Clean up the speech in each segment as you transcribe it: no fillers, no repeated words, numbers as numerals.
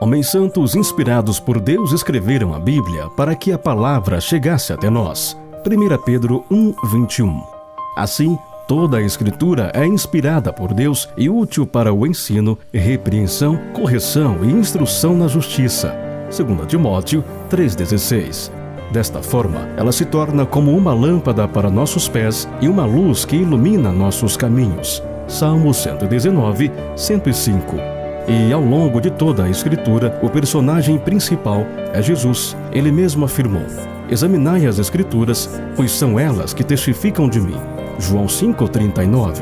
Homens santos inspirados por Deus escreveram a Bíblia para que a palavra chegasse até nós. 1 Pedro 1:21. Assim, toda a Escritura é inspirada por Deus e útil para o ensino, repreensão, correção e instrução na justiça. 2 Timóteo 3,16. Desta forma, ela se torna como uma lâmpada para nossos pés e uma luz que ilumina nossos caminhos. Salmo 119, 105. E ao longo de toda a Escritura, o personagem principal é Jesus. Ele mesmo afirmou: examinai as Escrituras, pois são elas que testificam de mim. João 5,39.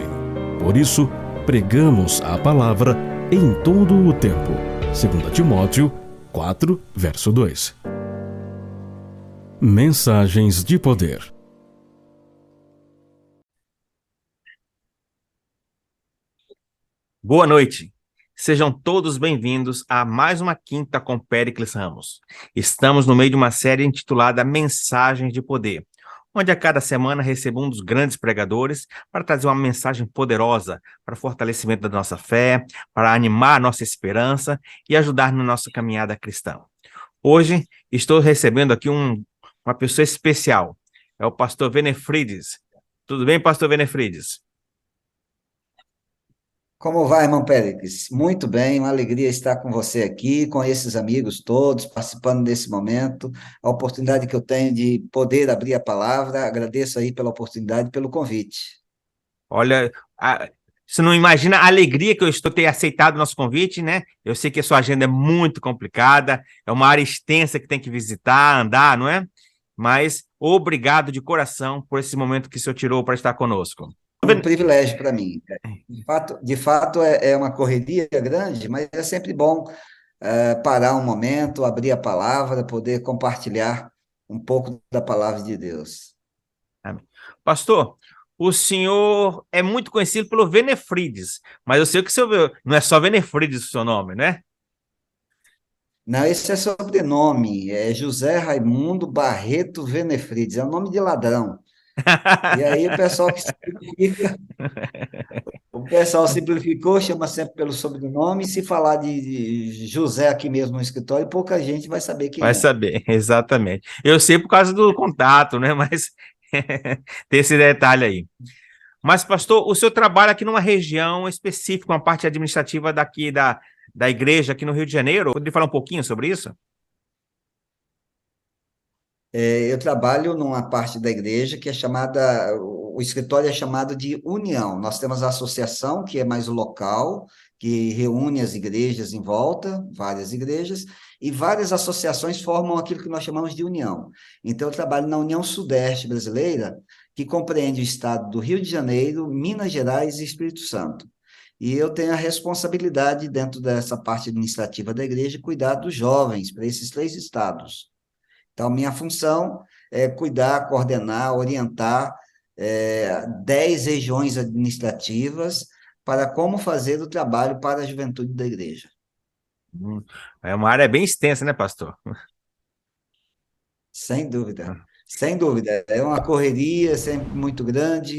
Por isso, pregamos a palavra em todo o tempo. 2 Timóteo 4, verso 2. Mensagens de poder. Boa noite. Sejam todos bem-vindos a mais uma quinta com Péricles Ramos. Estamos no meio de uma série intitulada Mensagens de Poder, onde a cada semana recebo um dos grandes pregadores para trazer uma mensagem poderosa para o fortalecimento da nossa fé, para animar a nossa esperança e ajudar na nossa caminhada cristã. Hoje estou recebendo aqui uma pessoa especial, é o pastor Venefrides. Tudo bem, pastor Venefrides? Como vai, irmão Péricles? Muito bem, uma alegria estar com você aqui, com esses amigos todos, participando desse momento, a oportunidade que eu tenho de poder abrir a palavra. Agradeço aí pela oportunidade, pelo convite. Olha, você não imagina a alegria que eu estou ter aceitado o nosso convite, né? Eu sei que a sua agenda é muito complicada, é uma área extensa que tem que visitar, andar, não é? Mas obrigado de coração por esse momento que o senhor tirou para estar conosco. Um privilégio para mim. De fato é uma correria grande, mas é sempre bom parar um momento, abrir a palavra, poder compartilhar um pouco da palavra de Deus. Amém. Pastor, o senhor é muito conhecido pelo Venefrides, mas eu sei que o senhor não é só Venefrides o seu nome, né? Não, esse é sobrenome, é José Raimundo Barreto Venefrides, é um nome de ladrão. E aí o pessoal simplificou, chama sempre pelo sobrenome, e se falar de José aqui mesmo no escritório, pouca gente vai saber Vai quem é. saber, exatamente. Eu sei por causa do contato, né? Mas tem esse detalhe aí. Mas, pastor, o senhor trabalha aqui numa região específica, uma parte administrativa daqui da igreja, aqui no Rio de Janeiro. Poderia falar um pouquinho sobre isso? Eu trabalho numa parte da igreja que é chamada, o escritório é chamado de União. Nós temos a associação, que é mais local, que reúne as igrejas em volta, várias igrejas, e várias associações formam aquilo que nós chamamos de União. Então, eu trabalho na União Sudeste Brasileira, que compreende o estado do Rio de Janeiro, Minas Gerais e Espírito Santo. E eu tenho a responsabilidade, dentro dessa parte administrativa da igreja, cuidar dos jovens para esses três estados. Então, minha função é cuidar, coordenar, orientar 10 regiões administrativas para como fazer o trabalho para a juventude da igreja. É uma área bem extensa, né, pastor? Sem dúvida, sem dúvida. É uma correria sempre muito grande,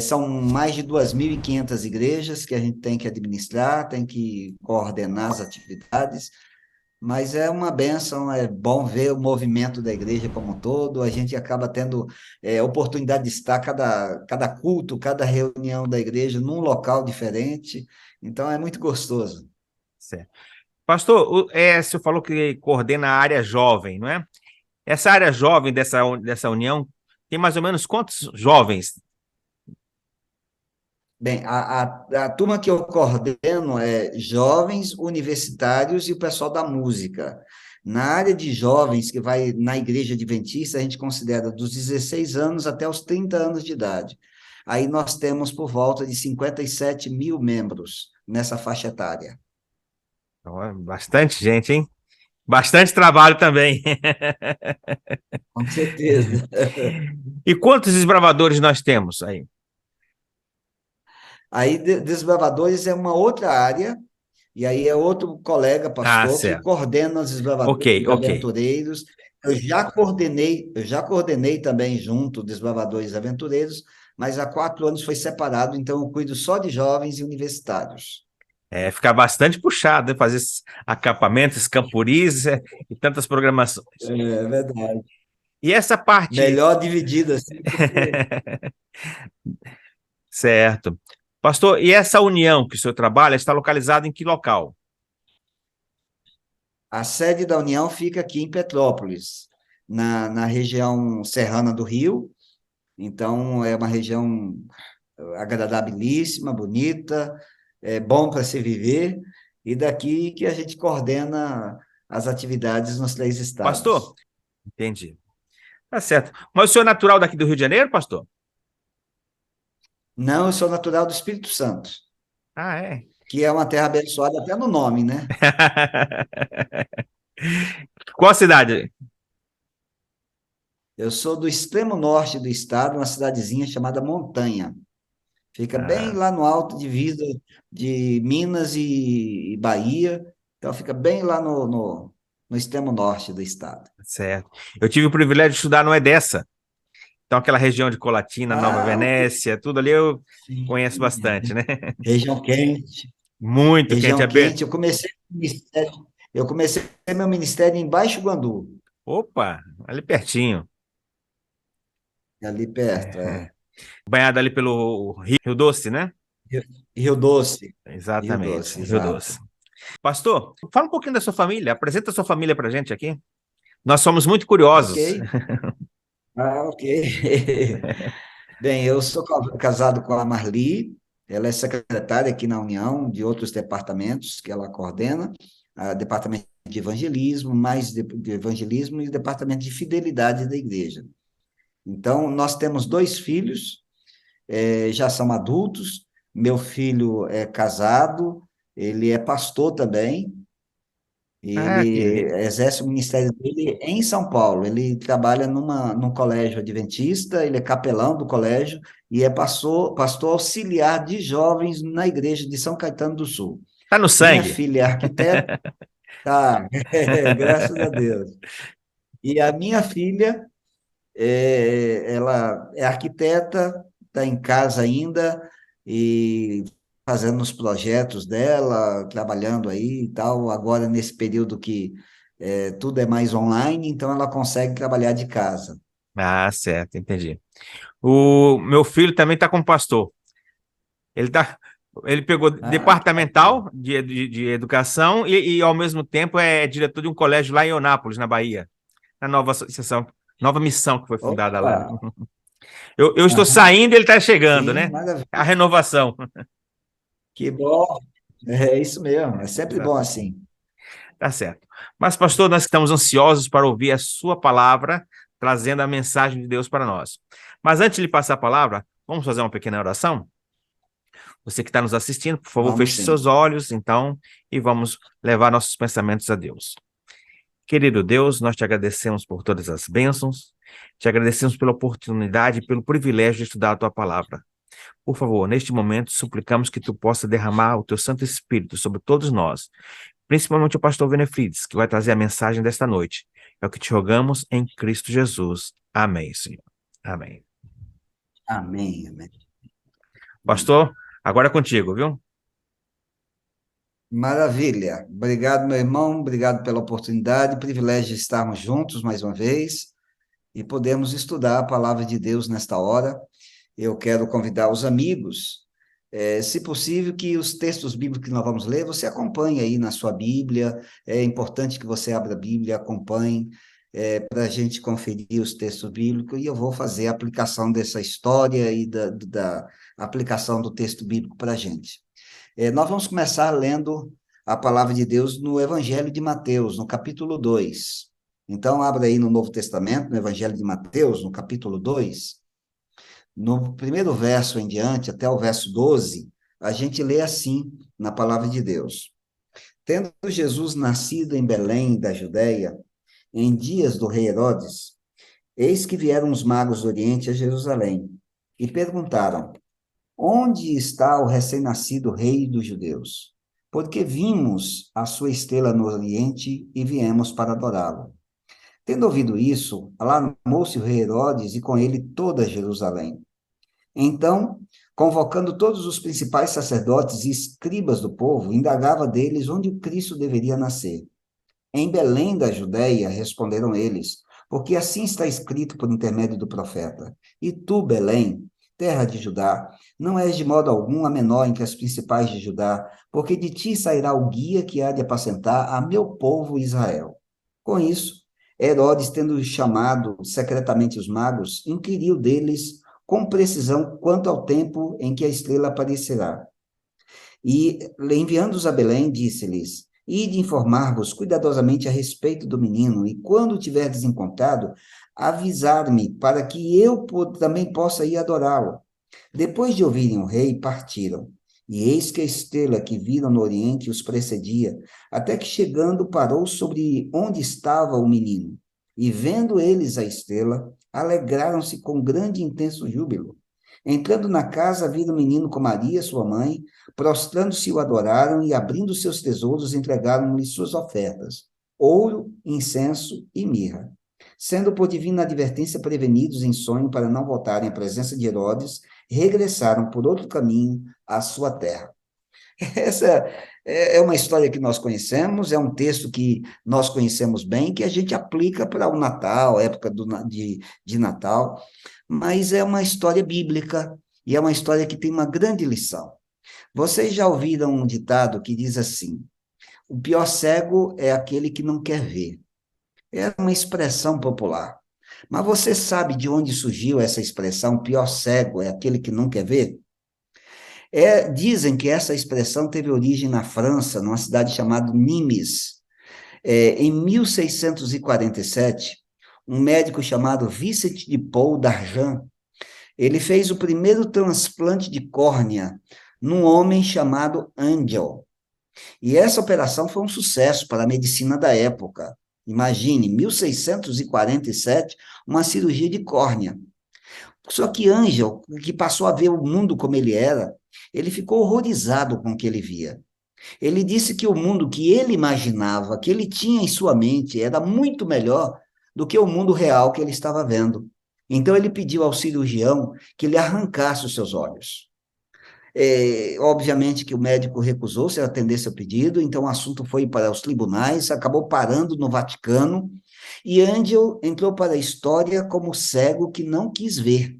são mais de 2.500 igrejas que a gente tem que administrar, tem que coordenar as atividades. Mas é uma bênção, é bom ver o movimento da igreja como um todo, a gente acaba tendo oportunidade de estar cada culto, cada reunião da igreja num local diferente, então é muito gostoso. Certo. Pastor, o senhor falou que coordena a área jovem, não é? Essa área jovem dessa união tem mais ou menos quantos jovens? Bem, a turma que eu coordeno é jovens, universitários e o pessoal da música. Na área de jovens, que vai na igreja adventista, a gente considera dos 16 anos até os 30 anos de idade. Aí nós temos por volta de 57 mil membros nessa faixa etária. Então, é bastante gente, hein? Bastante trabalho também. Com certeza. E quantos desbravadores nós temos aí? Aí, desbravadores é uma outra área, e aí é outro colega, Ah, pastor, que certo. coordena os Ok, desbravadores ok. aventureiros. Eu já coordenei também junto desbravadores aventureiros, mas há 4 anos foi separado, então eu cuido só de jovens e universitários. Fica bastante puxado, né? Fazer esses acampamentos, campuris e tantas programações. É verdade. E essa parte, Melhor dividido assim, porque certo. Pastor, e essa união que o senhor trabalha está localizada em que local? a sede da União fica aqui em Petrópolis, na região serrana do Rio. Então, é uma região agradabilíssima, bonita, é bom para se viver, e daqui que a gente coordena as atividades nos 3 Pastor? estados. Entendi. Tá certo. Mas o senhor é natural daqui do Rio de Janeiro, pastor? Não, eu sou natural do Espírito Santo, Ah, é? que é uma terra abençoada até no nome, né? Qual a cidade? Eu sou do extremo norte do estado, uma cidadezinha chamada Montanha. Fica bem Ah, lá no alto, divisa de Minas e Bahia. Então, fica bem lá no extremo norte do estado. certo. Eu tive o privilégio de estudar no Edessa. Então, aquela região de Colatina, Nova Ah, ok. Venécia, tudo ali eu Sim. conheço bastante, né? Região quente. Muito quente. Região quente. Eu comecei meu ministério em Baixo Guandu, Opa, ali pertinho. ali perto, é. Banhado ali pelo Rio Doce, né? Rio, Rio Doce. Rio Exatamente, Doce, Rio exato. Doce. Pastor, fala um pouquinho da sua família. Apresenta a sua família para gente aqui. Nós somos muito Ok. curiosos. Ok. Bem, eu sou casado com a Marli, ela é secretária aqui na União, de outros departamentos que ela coordena, departamento de evangelismo, mais de evangelismo e departamento de fidelidade da igreja. Então, nós temos 2 filhos, já são adultos, meu filho é casado, ele é pastor também, Ah, ele que exerce o ministério dele em São Paulo. Ele trabalha num colégio adventista, ele é capelão do colégio e é pastor auxiliar de jovens na igreja de São Caetano do Sul. tá no Minha sangue. filha é arquiteta, tá, graças a Deus. E a minha filha, ela é arquiteta, está em casa ainda e fazendo os projetos dela, trabalhando aí e tal. Agora, nesse período que tudo é mais online, então ela consegue trabalhar de casa. Ah, certo, entendi. O meu filho também está como pastor. Ele tá, ele pegou Ah, que bacana. departamental de educação e, ao mesmo tempo, é diretor de um colégio lá em Eunápolis, na Bahia, na nova associação, nova missão que foi fundada Opa! lá. Eu estou Aham. saindo e ele está chegando, Sim, né? A maravilha. renovação. Que bom. É isso mesmo, é sempre bom Exato. assim. Tá certo. Mas, pastor, nós estamos ansiosos para ouvir a sua palavra, trazendo a mensagem de Deus para nós. Mas antes de lhe passar a palavra, vamos fazer uma pequena oração? Você que está nos assistindo, por favor, Vamos feche sim. seus olhos, então, e vamos levar nossos pensamentos a Deus. Querido Deus, nós te agradecemos por todas as bênçãos, te agradecemos pela oportunidade e pelo privilégio de estudar a tua palavra. Por favor, neste momento, suplicamos que tu possa derramar o teu Santo Espírito sobre todos nós, principalmente o pastor Benefides, que vai trazer a mensagem desta noite. É o que te rogamos em Cristo Jesus. Amém, Senhor. Amém. Amém, amém. Pastor, agora é contigo, viu? Maravilha. Obrigado, meu irmão. Obrigado pela oportunidade, privilégio de estarmos juntos mais uma vez e podemos estudar a palavra de Deus nesta hora. Eu quero convidar os amigos, se possível, que os textos bíblicos que nós vamos ler, você acompanhe aí na sua Bíblia. É importante que você abra a Bíblia, acompanhe, para a gente conferir os textos bíblicos, e eu vou fazer a aplicação dessa história e da aplicação do texto bíblico para a gente. Nós vamos começar lendo a palavra de Deus no Evangelho de Mateus, no capítulo 2. Então, abra aí no Novo Testamento, no Evangelho de Mateus, no capítulo 2. No primeiro verso em diante, até o verso 12, a gente lê assim na palavra de Deus. Tendo Jesus nascido em Belém da Judéia, em dias do rei Herodes, eis que vieram os magos do Oriente a Jerusalém e perguntaram: onde está o recém-nascido rei dos judeus? Porque vimos a sua estrela no Oriente e viemos para adorá-lo. Tendo ouvido isso, alarmou-se o rei Herodes e com ele toda Jerusalém. Então, Convocando todos os principais sacerdotes e escribas do povo, indagava deles onde o Cristo deveria nascer. Em Belém da Judéia, responderam eles, porque assim está escrito por intermédio do profeta. E tu, Belém, terra de Judá, não és de modo algum a menor entre as principais de Judá, porque de ti sairá o guia que há de apacentar a meu povo Israel. Com isso, Herodes, tendo chamado secretamente os magos, inquiriu deles com precisão quanto ao tempo em que a estrela aparecerá. E, enviando-os a Belém, disse-lhes: Ide informar-vos cuidadosamente a respeito do menino, e quando o tiverdes encontrado, avisar-me, para que eu também possa ir adorá-lo. Depois de ouvirem o rei, partiram. E eis que a estrela que viram no oriente os precedia, até que chegando parou sobre onde estava o menino. E vendo eles a estrela, alegraram-se com grande e intenso júbilo. Entrando na casa, viram o menino com Maria, sua mãe, prostrando-se o adoraram e, abrindo seus tesouros, entregaram-lhe suas ofertas, ouro, incenso e mirra. Sendo por divina advertência prevenidos em sonho para não voltarem à presença de Herodes, regressaram por outro caminho à sua terra. Essa é uma história que nós conhecemos, é um texto que nós conhecemos bem, que a gente aplica para o Natal, a época de Natal, mas é uma história bíblica e é uma história que tem uma grande lição. Vocês já ouviram um ditado que diz assim: o pior cego é aquele que não quer ver. É uma expressão popular. Mas você sabe de onde surgiu essa expressão, pior cego é aquele que não quer ver? Dizem que essa expressão teve origem na França, numa cidade chamada Nimes. Em 1647, um médico chamado Vicent de Paul d'Argens, ele fez o primeiro transplante de córnea num homem chamado Angel. E essa operação foi um sucesso para a medicina da época. Imagine, 1647, uma cirurgia de córnea. Só que Angel, que passou a ver o mundo como ele era, ele ficou horrorizado com o que ele via. Ele disse que o mundo que ele imaginava, que ele tinha em sua mente, era muito melhor do que o mundo real que ele estava vendo. Então ele pediu ao cirurgião que lhe arrancasse os seus olhos. Obviamente que o médico recusou-se a atender seu pedido, então o assunto foi para os tribunais, acabou parando no Vaticano, e Angel entrou para a história como cego que não quis ver.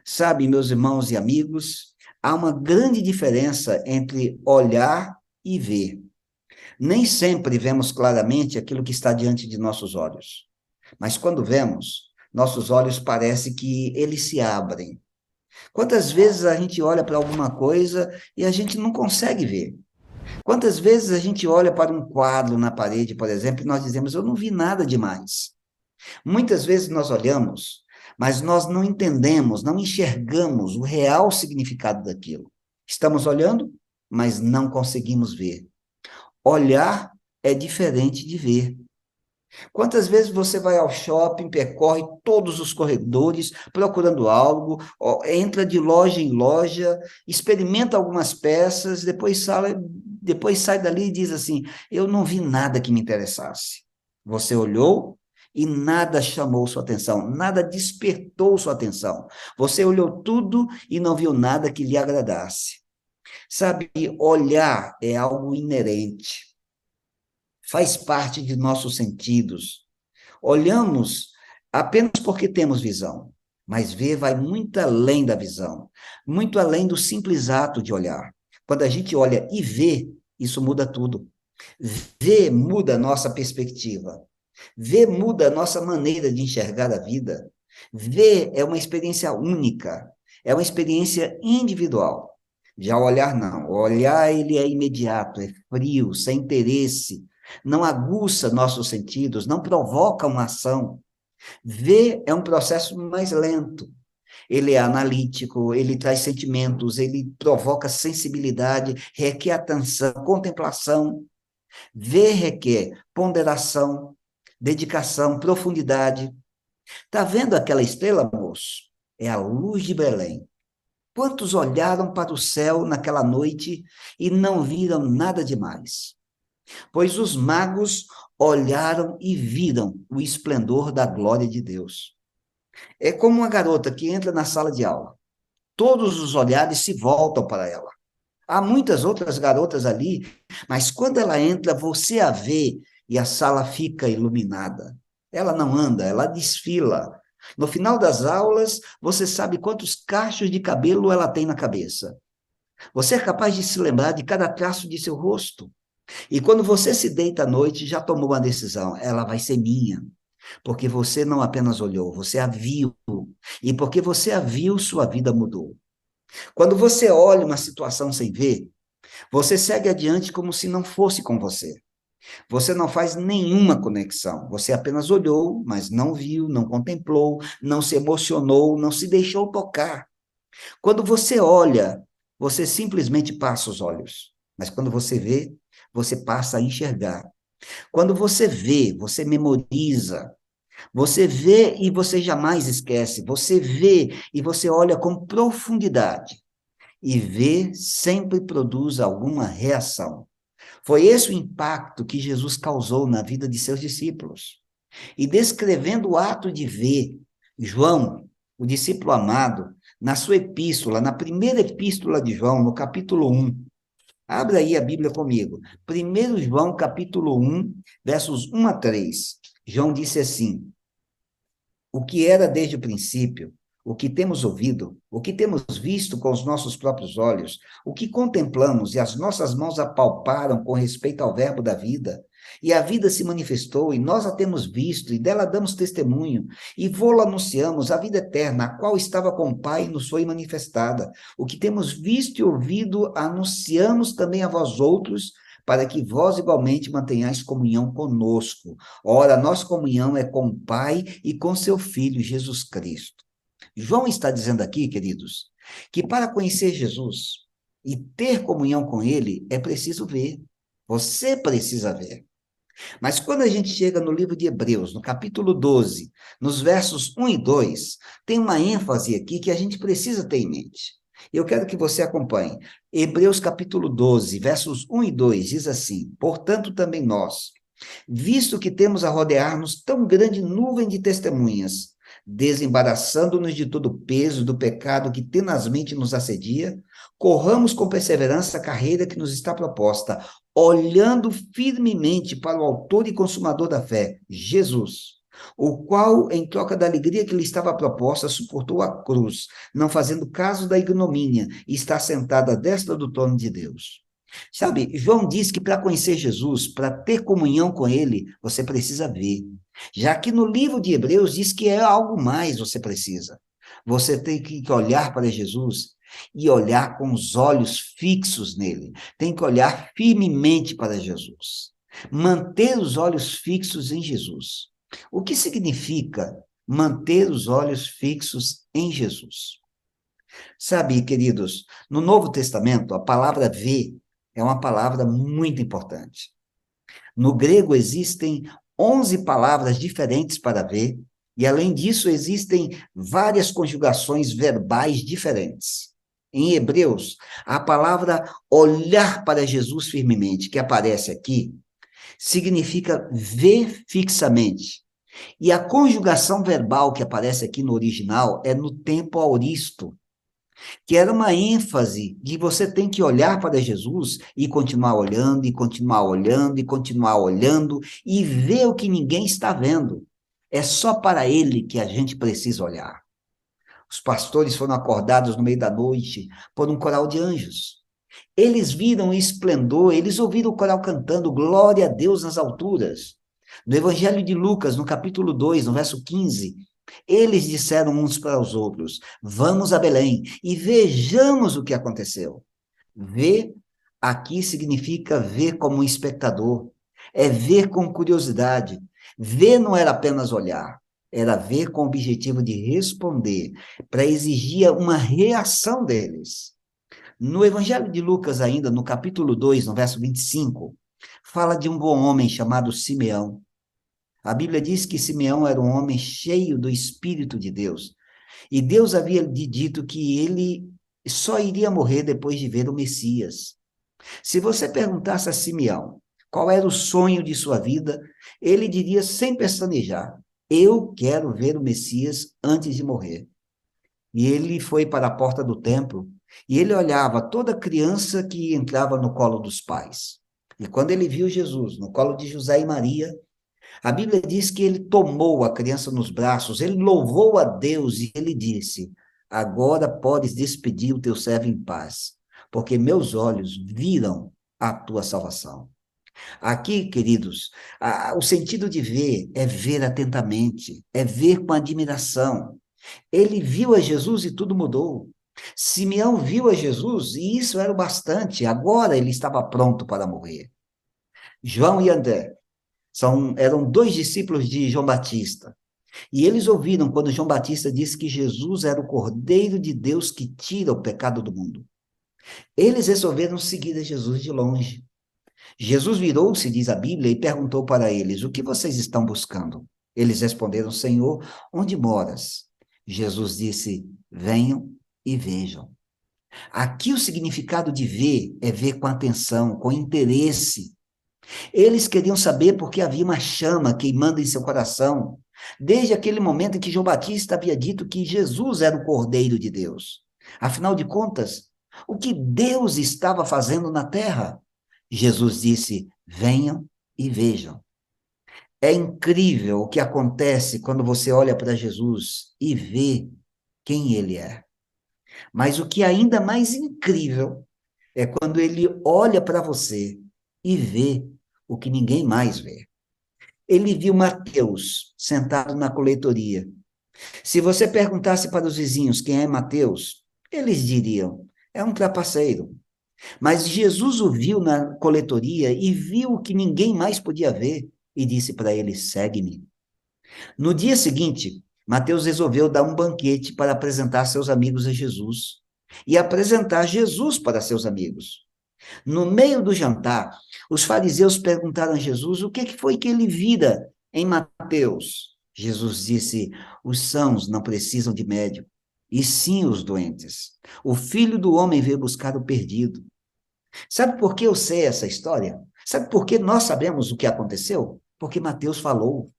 Sabe, meus irmãos e amigos, há uma grande diferença entre olhar e ver. Nem sempre vemos claramente aquilo que está diante de nossos olhos, mas quando vemos, nossos olhos parece que eles se abrem. Quantas vezes a gente olha para alguma coisa e a gente não consegue ver? Quantas vezes a gente olha para um quadro na parede, por exemplo, e nós dizemos, eu não vi nada demais. Muitas vezes nós olhamos, mas nós não entendemos, não enxergamos o real significado daquilo. Estamos olhando, mas não conseguimos ver. Olhar é diferente de ver. Quantas vezes você vai ao shopping, percorre todos os corredores procurando algo, entra de loja em loja, experimenta algumas peças, depois sai dali e diz assim: eu não vi nada que me interessasse. Você olhou e nada chamou sua atenção, nada despertou sua atenção. Você olhou tudo e não viu nada que lhe agradasse. Sabe, olhar é algo inerente, faz parte de nossos sentidos. Olhamos apenas porque temos visão, mas ver vai muito além da visão, muito além do simples ato de olhar. Quando a gente olha e vê, isso muda tudo. Ver muda a nossa perspectiva. Ver muda a nossa maneira de enxergar a vida. Ver é uma experiência única, é uma experiência individual. Já olhar não. O olhar ele é imediato, é frio, sem interesse, não aguça nossos sentidos, não provoca uma ação. Ver é um processo mais lento. Ele é analítico, ele traz sentimentos, ele provoca sensibilidade, requer atenção, contemplação. Ver requer ponderação, dedicação, profundidade. Está vendo aquela estrela, moço? É a luz de Belém. Quantos olharam para o céu naquela noite e não viram nada demais? Pois os magos olharam e viram o esplendor da glória de Deus. É como uma garota que entra na sala de aula. todos os olhares se voltam para ela. Há muitas outras garotas ali, mas quando ela entra, você a vê e a sala fica iluminada. Ela não anda, ela desfila. No final das aulas, você sabe quantos cachos de cabelo ela tem na cabeça. Você é capaz de se lembrar de cada traço de seu rosto. E quando você se deita à noite, já tomou uma decisão, ela vai ser minha. Porque você não apenas olhou, você a viu. E porque você a viu, sua vida mudou. Quando você olha uma situação sem ver, você segue adiante como se não fosse com você. Você não faz nenhuma conexão. Você apenas olhou, mas não viu, não contemplou, não se emocionou, não se deixou tocar. Quando você olha, você simplesmente passa os olhos. Mas quando você vê, você passa a enxergar. Quando você vê, você memoriza. Você vê e você jamais esquece. Você vê e você olha com profundidade. E ver sempre produz alguma reação. Foi esse o impacto que Jesus causou na vida de seus discípulos. E descrevendo o ato de ver, João, o discípulo amado, na sua epístola, na primeira epístola de João, no capítulo 1, abra aí a Bíblia comigo. 1 João, capítulo 1, versos 1 a 3. João disse assim: o que era desde o princípio, o que temos ouvido, o que temos visto com os nossos próprios olhos, o que contemplamos e as nossas mãos apalparam com respeito ao verbo da vida, e a vida se manifestou, e nós a temos visto, e dela damos testemunho, e vô-la anunciamos, a vida eterna, a qual estava com o Pai e nos foi manifestada. O que temos visto e ouvido, anunciamos também a vós outros, para que vós igualmente mantenhais comunhão conosco. Ora, nossa comunhão é com o Pai e com seu Filho, Jesus Cristo. João está dizendo aqui, queridos, que para conhecer Jesus e ter comunhão com ele, é preciso ver. Você precisa ver. Mas quando a gente chega no livro de Hebreus, no capítulo 12, nos versos 1 e 2, tem uma ênfase aqui que a gente precisa ter em mente. Eu quero que você acompanhe. Hebreus capítulo 12, versos 1 e 2, diz assim: portanto, também nós, visto que temos a rodear-nos tão grande nuvem de testemunhas, desembaraçando-nos de todo o peso do pecado que tenazmente nos assedia, corramos com perseverança a carreira que nos está proposta, olhando firmemente para o autor e consumador da fé, Jesus, o qual, em troca da alegria que lhe estava proposta, suportou a cruz, não fazendo caso da ignomínia, e está sentado à destra do trono de Deus. Sabe, João diz que para conhecer Jesus, para ter comunhão com ele, você precisa ver. Já que no livro de Hebreus diz que é algo mais você precisa. Você tem que olhar para Jesus e olhar com os olhos fixos nele. Tem que olhar firmemente para Jesus. Manter os olhos fixos em Jesus. O que significa manter os olhos fixos em Jesus? Sabe, queridos, no Novo Testamento, a palavra ver é uma palavra muito importante. No grego existem 11 palavras diferentes para ver, e além disso existem várias conjugações verbais diferentes. Em Hebreus, a palavra olhar para Jesus firmemente, que aparece aqui, significa ver fixamente. E a conjugação verbal que aparece aqui no original é no tempo aoristo, que era uma ênfase de você tem que olhar para Jesus e continuar olhando, e continuar olhando, e continuar olhando, e ver o que ninguém está vendo. É só para ele que a gente precisa olhar. Os pastores foram acordados no meio da noite por um coral de anjos. Eles viram o esplendor, eles ouviram o coral cantando glória a Deus nas alturas. No Evangelho de Lucas, no capítulo 2, no verso 15, eles disseram uns para os outros: vamos a Belém e vejamos o que aconteceu. Ver aqui significa ver como um espectador, é ver com curiosidade. Ver não era apenas olhar, era ver com o objetivo de responder, para exigir uma reação deles. No Evangelho de Lucas, ainda, no capítulo 2, no verso 25, fala de um bom homem chamado Simeão. A Bíblia diz que Simeão era um homem cheio do Espírito de Deus. E Deus havia lhe dito que ele só iria morrer depois de ver o Messias. Se você perguntasse a Simeão qual era o sonho de sua vida, ele diria sem pestanejar: eu quero ver o Messias antes de morrer. E ele foi para a porta do templo e ele olhava toda criança que entrava no colo dos pais. E quando ele viu Jesus no colo de José e Maria, a Bíblia diz que ele tomou a criança nos braços, ele louvou a Deus e ele disse: Agora podes despedir o teu servo em paz, porque meus olhos viram a tua salvação. Aqui, queridos, o sentido de ver é ver atentamente, é ver com admiração. Ele viu a Jesus e tudo mudou. Simeão viu a Jesus e isso era o bastante. Agora ele estava pronto para morrer. João e André eram dois discípulos de João Batista. E eles ouviram quando João Batista disse que Jesus era o Cordeiro de Deus que tira o pecado do mundo. Eles resolveram seguir a Jesus de longe. Jesus virou-se, diz a Bíblia, e perguntou para eles: O que vocês estão buscando? Eles responderam: Senhor, onde moras? Jesus disse: Venham e vejam. Aqui o significado de ver é ver com atenção, com interesse. Eles queriam saber porque havia uma chama queimando em seu coração, desde aquele momento em que João Batista havia dito que Jesus era o Cordeiro de Deus. Afinal de contas, o que Deus estava fazendo na terra? Jesus disse: Venham e vejam. É incrível o que acontece quando você olha para Jesus e vê quem ele é. Mas o que é ainda mais incrível é quando ele olha para você e vê o que ninguém mais vê. Ele viu Mateus sentado na coletoria. Se você perguntasse para os vizinhos quem é Mateus, eles diriam: é um trapaceiro. Mas Jesus o viu na coletoria e viu o que ninguém mais podia ver e disse para ele: segue-me. No dia seguinte, Mateus resolveu dar um banquete para apresentar seus amigos a Jesus e apresentar Jesus para seus amigos. No meio do jantar, os fariseus perguntaram a Jesus o que foi que ele vira em Mateus. Jesus disse: os sãos não precisam de médico, e sim os doentes. O Filho do Homem veio buscar o perdido. Sabe por que eu sei essa história? Sabe por que nós sabemos o que aconteceu? Porque Mateus falou.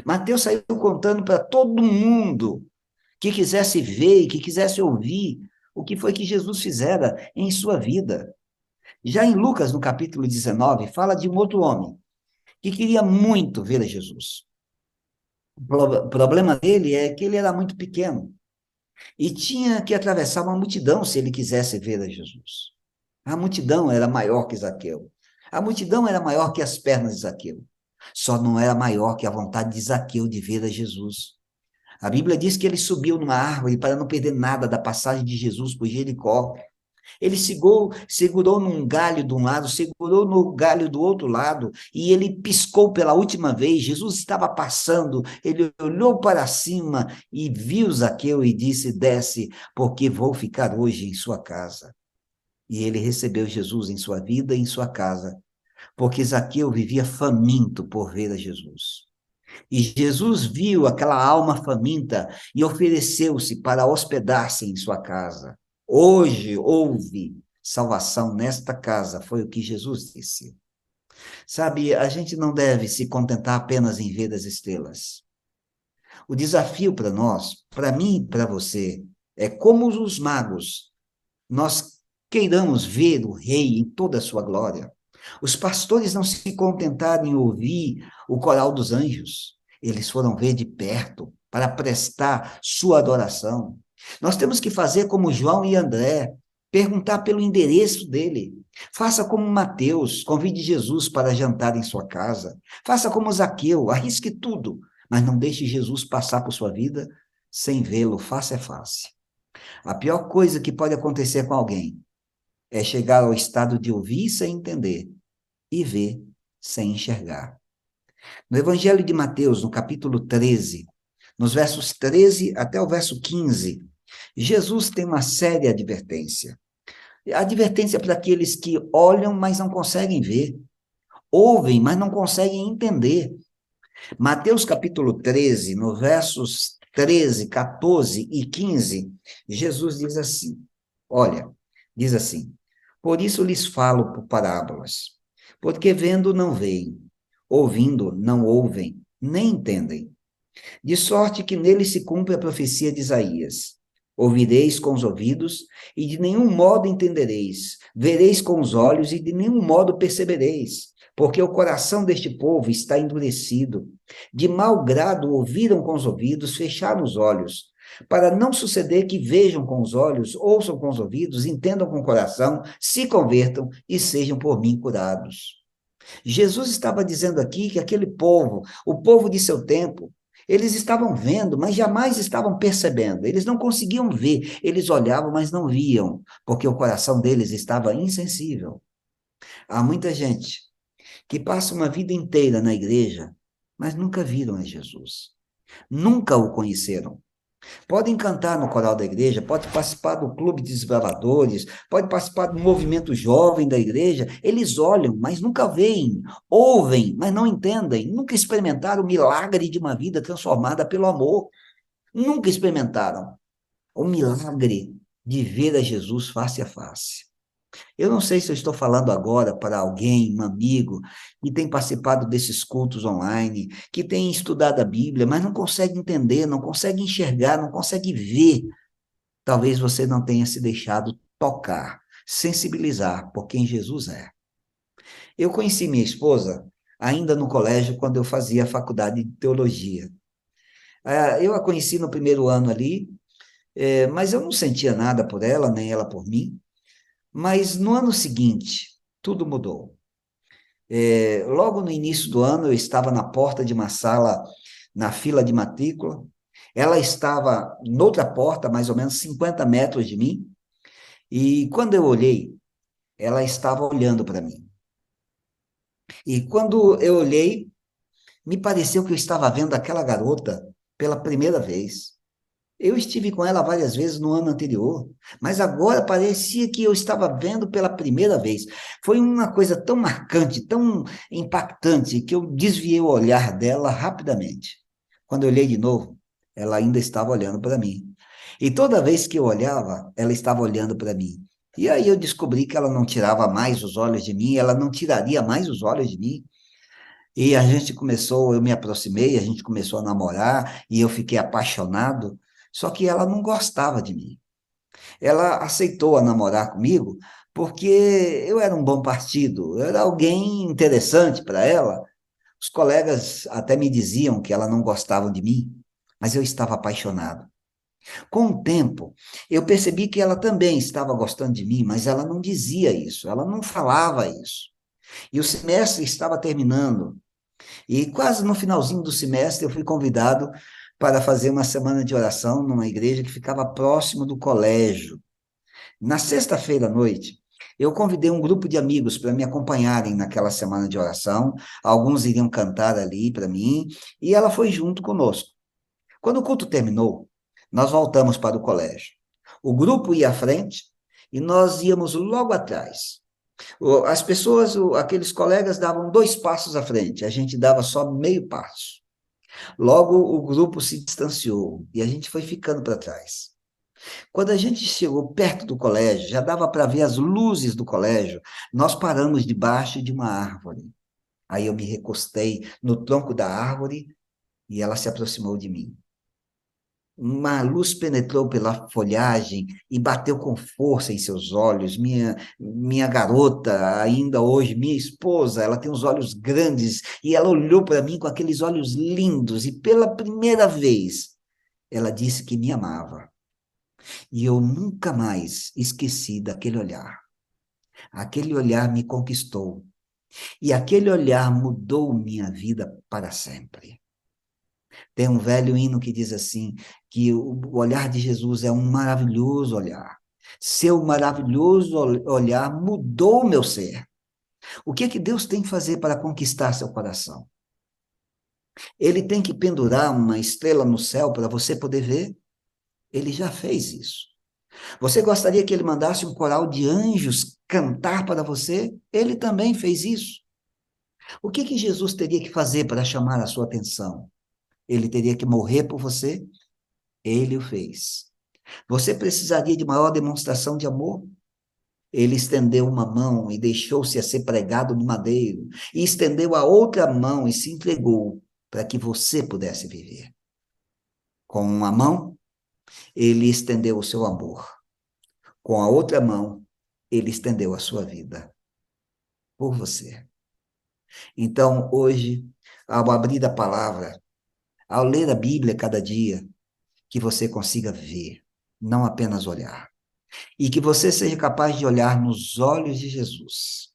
Mateus saiu contando para todo mundo que quisesse ver e que quisesse ouvir o que foi que Jesus fizera em sua vida. Já em Lucas, no capítulo 19, fala de um outro homem que queria muito ver a Jesus. O problema dele é que ele era muito pequeno e tinha que atravessar uma multidão se ele quisesse ver a Jesus. A multidão era maior que Zaqueu. A multidão era maior que as pernas de Zaqueu. Só não era maior que a vontade de Zaqueu de ver a Jesus. A Bíblia diz que ele subiu numa árvore para não perder nada da passagem de Jesus por Jericó. Ele segurou num galho de um lado, segurou no galho do outro lado, e ele piscou pela última vez. Jesus estava passando, ele olhou para cima e viu Zaqueu e disse: desce, porque vou ficar hoje em sua casa. E ele recebeu Jesus em sua vida e em sua casa, porque Zaqueu vivia faminto por ver a Jesus. E Jesus viu aquela alma faminta e ofereceu-se para hospedar-se em sua casa. Hoje houve salvação nesta casa, foi o que Jesus disse. Sabe, a gente não deve se contentar apenas em ver as estrelas. O desafio para nós, para mim e para você, é como os magos, nós queiramos ver o Rei em toda a sua glória. Os pastores não se contentaram em ouvir o coral dos anjos, eles foram ver de perto para prestar sua adoração. Nós temos que fazer como João e André, perguntar pelo endereço dele. Faça como Mateus, convide Jesus para jantar em sua casa. Faça como Zaqueu, arrisque tudo, mas não deixe Jesus passar por sua vida sem vê-lo face a face. A pior coisa que pode acontecer com alguém é chegar ao estado de ouvir sem entender e ver sem enxergar. No Evangelho de Mateus, no capítulo 13, nos versos 13 até o verso 15, Jesus tem uma séria advertência. Advertência para aqueles que olham, mas não conseguem ver, ouvem, mas não conseguem entender. Mateus capítulo 13, no versos 13, 14 e 15, Jesus diz assim, diz assim: por isso lhes falo por parábolas, porque vendo não veem, ouvindo não ouvem, nem entendem. De sorte que nele se cumpre a profecia de Isaías. Ouvireis com os ouvidos, e de nenhum modo entendereis. Vereis com os olhos, e de nenhum modo percebereis. Porque o coração deste povo está endurecido. De mau grado ouviram com os ouvidos, fecharam os olhos, para não suceder que vejam com os olhos, ouçam com os ouvidos, entendam com o coração, se convertam e sejam por mim curados. Jesus estava dizendo aqui que aquele povo, o povo de seu tempo, eles estavam vendo, mas jamais estavam percebendo. Eles não conseguiam ver, eles olhavam, mas não viam, porque o coração deles estava insensível. Há muita gente que passa uma vida inteira na igreja, mas nunca viram a Jesus. Nunca o conheceram. Podem cantar no coral da igreja, pode participar do clube de desbravadores, pode participar do movimento jovem da igreja. Eles olham, mas nunca veem, ouvem, mas não entendem, nunca experimentaram o milagre de uma vida transformada pelo amor. Nunca experimentaram o milagre de ver a Jesus face a face. Eu não sei se eu estou falando agora para alguém, um amigo, que tem participado desses cultos online, que tem estudado a Bíblia, mas não consegue entender, não consegue enxergar, não consegue ver. Talvez você não tenha se deixado tocar, sensibilizar por quem Jesus é. Eu conheci minha esposa ainda no colégio, quando eu fazia a faculdade de teologia. Eu a conheci no primeiro ano ali, mas eu não sentia nada por ela, nem ela por mim. Mas no ano seguinte, tudo mudou. Logo no início do ano, eu estava na porta de uma sala, na fila de matrícula. Ela estava noutra porta, mais ou menos 50 metros de mim. E quando eu olhei, ela estava olhando para mim. E quando eu olhei, me pareceu que eu estava vendo aquela garota pela primeira vez. Eu estive com ela várias vezes no ano anterior, mas agora parecia que eu estava vendo pela primeira vez. Foi uma coisa tão marcante, tão impactante, que eu desviei o olhar dela rapidamente. Quando eu olhei de novo, ela ainda estava olhando para mim. E toda vez que eu olhava, ela estava olhando para mim. E aí eu descobri que ela não tirava mais os olhos de mim, ela não tiraria mais os olhos de mim. E a gente começou, eu me aproximei, a gente começou a namorar, e eu fiquei apaixonado. Só que ela não gostava de mim. Ela aceitou a namorar comigo porque eu era um bom partido, eu era alguém interessante para ela. Os colegas até me diziam que ela não gostava de mim, mas eu estava apaixonado. Com o tempo, eu percebi que ela também estava gostando de mim, mas ela não dizia isso, ela não falava isso. E o semestre estava terminando, e quase no finalzinho do semestre eu fui convidado para fazer uma semana de oração numa igreja que ficava próximo do colégio. Na sexta-feira à noite, eu convidei um grupo de amigos para me acompanharem naquela semana de oração. Alguns iriam cantar ali para mim, e ela foi junto conosco. Quando o culto terminou, nós voltamos para o colégio. O grupo ia à frente e nós íamos logo atrás. As pessoas, aqueles colegas davam 2 passos à frente, a gente dava só meio passo. Logo, o grupo se distanciou e a gente foi ficando para trás. Quando a gente chegou perto do colégio, já dava para ver as luzes do colégio, nós paramos debaixo de uma árvore. Aí eu me recostei no tronco da árvore e ela se aproximou de mim. Uma luz penetrou pela folhagem e bateu com força em seus olhos. Minha garota, ainda hoje, minha esposa, ela tem os olhos grandes e ela olhou para mim com aqueles olhos lindos e pela primeira vez ela disse que me amava. E eu nunca mais esqueci daquele olhar. Aquele olhar me conquistou e aquele olhar mudou minha vida para sempre. Tem um velho hino que diz assim, que o olhar de Jesus é um maravilhoso olhar. Seu maravilhoso olhar mudou meu ser. O que é que Deus tem que fazer para conquistar seu coração? Ele tem que pendurar uma estrela no céu para você poder ver? Ele já fez isso. Você gostaria que ele mandasse um coral de anjos cantar para você? Ele também fez isso. O que Jesus teria que fazer para chamar a sua atenção? Ele teria que morrer por você? Ele o fez. Você precisaria de maior demonstração de amor? Ele estendeu uma mão e deixou-se a ser pregado no madeiro, e estendeu a outra mão e se entregou para que você pudesse viver. Com uma mão, ele estendeu o seu amor. Com a outra mão, ele estendeu a sua vida por você. Então, hoje, ao abrir a palavra, ao ler a Bíblia cada dia, que você consiga ver, não apenas olhar. E que você seja capaz de olhar nos olhos de Jesus.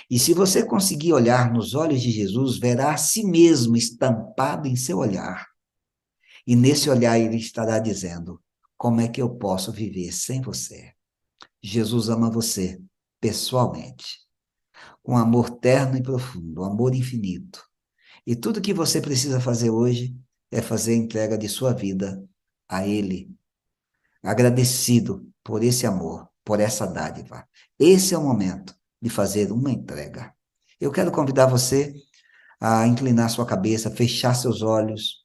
E se você conseguir olhar nos olhos de Jesus, verá a si mesmo estampado em seu olhar. E nesse olhar ele estará dizendo: como é que eu posso viver sem você? Jesus ama você pessoalmente, com amor terno e profundo, amor infinito. E tudo que você precisa fazer hoje é fazer a entrega de sua vida a Ele, agradecido por esse amor, por essa dádiva. Esse é o momento de fazer uma entrega. Eu quero convidar você a inclinar sua cabeça, fechar seus olhos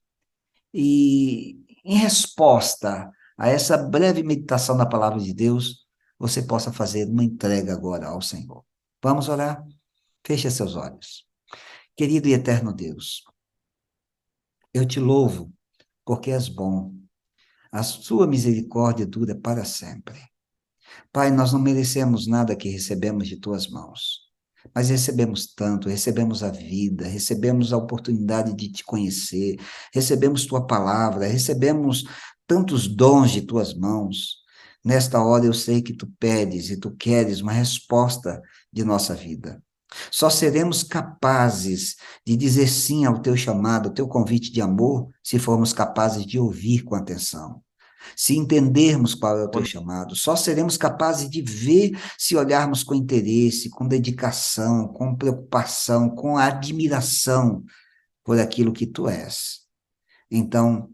e, em resposta a essa breve meditação na palavra de Deus, você possa fazer uma entrega agora ao Senhor. Vamos orar? Feche seus olhos. Querido e eterno Deus, eu te louvo porque és bom. A sua misericórdia dura para sempre. Pai, nós não merecemos nada que recebemos de tuas mãos, mas recebemos tanto, recebemos a vida, recebemos a oportunidade de te conhecer, recebemos tua palavra, recebemos tantos dons de tuas mãos. Nesta hora eu sei que tu pedes e tu queres uma resposta de nossa vida. Só seremos capazes de dizer sim ao teu chamado, ao teu convite de amor, se formos capazes de ouvir com atenção. Se entendermos qual é o teu chamado, só seremos capazes de ver se olharmos com interesse, com dedicação, com preocupação, com admiração por aquilo que tu és. Então,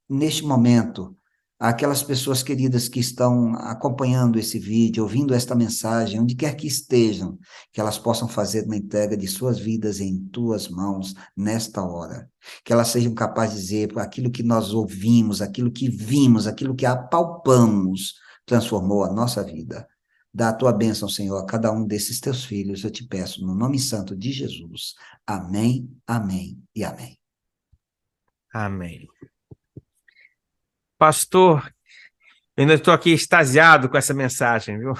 neste momento, aquelas pessoas queridas que estão acompanhando esse vídeo, ouvindo esta mensagem, onde quer que estejam, que elas possam fazer uma entrega de suas vidas em tuas mãos nesta hora. Que elas sejam capazes de dizer, por aquilo que nós ouvimos, aquilo que vimos, aquilo que apalpamos, transformou a nossa vida. Dá a tua bênção, Senhor, a cada um desses teus filhos, eu te peço, no nome santo de Jesus. Amém, amém e amém. Amém. Pastor, eu ainda estou aqui extasiado com essa mensagem, viu?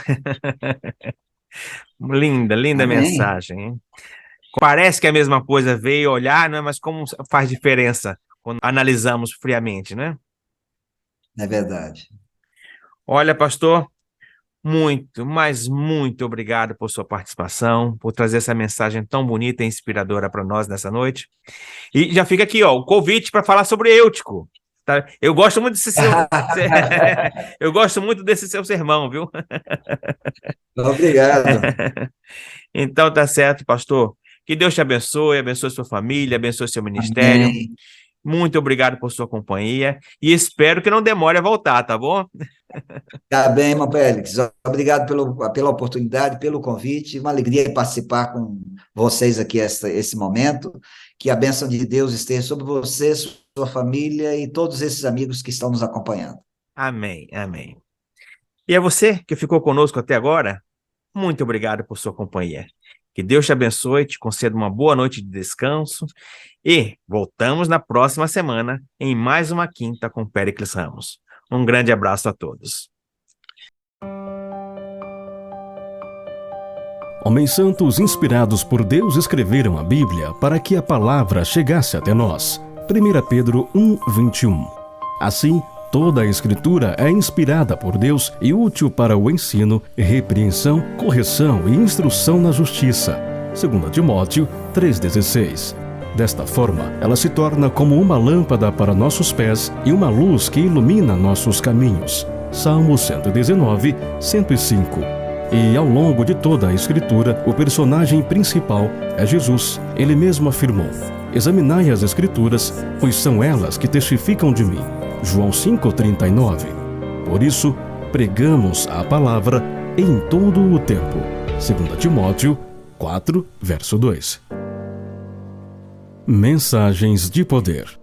Linda, linda Amém. mensagem, hein? Parece que a mesma coisa, veio olhar, né? Mas como faz diferença quando analisamos friamente, né? É verdade. Olha, pastor, muito, mas muito obrigado por sua participação, por trazer essa mensagem tão bonita e inspiradora para nós nessa noite. E já fica aqui, ó, o convite para falar sobre Eutico. Tá? Eu gosto muito desse seu, eu gosto muito desse seu sermão, viu? Obrigado. Então tá certo, pastor. Que Deus te abençoe, abençoe sua família, abençoe seu ministério. Amém. Muito obrigado por sua companhia e espero que não demore a voltar, tá bom? Tá bem, irmão Félix. Obrigado pela oportunidade, pelo convite. Uma alegria participar com vocês aqui esse momento. Que a bênção de Deus esteja sobre você, sua família e todos esses amigos que estão nos acompanhando. Amém, amém. E a você que ficou conosco até agora, muito obrigado por sua companhia. Que Deus te abençoe, te conceda uma boa noite de descanso e voltamos na próxima semana em mais uma Quinta com Péricles Ramos. Um grande abraço a todos. Homens santos inspirados por Deus escreveram a Bíblia para que a palavra chegasse até nós. 1 Pedro 1:21. Assim, toda a Escritura é inspirada por Deus e útil para o ensino, repreensão, correção e instrução na justiça. 2 Timóteo 3,16. Desta forma, ela se torna como uma lâmpada para nossos pés e uma luz que ilumina nossos caminhos. Salmo 119, 105. E ao longo de toda a Escritura, o personagem principal é Jesus. Ele mesmo afirmou: examinai as Escrituras, pois são elas que testificam de mim. João 5,39. Por isso, pregamos a palavra em todo o tempo. 2 Timóteo 4, verso 2. Mensagens de poder.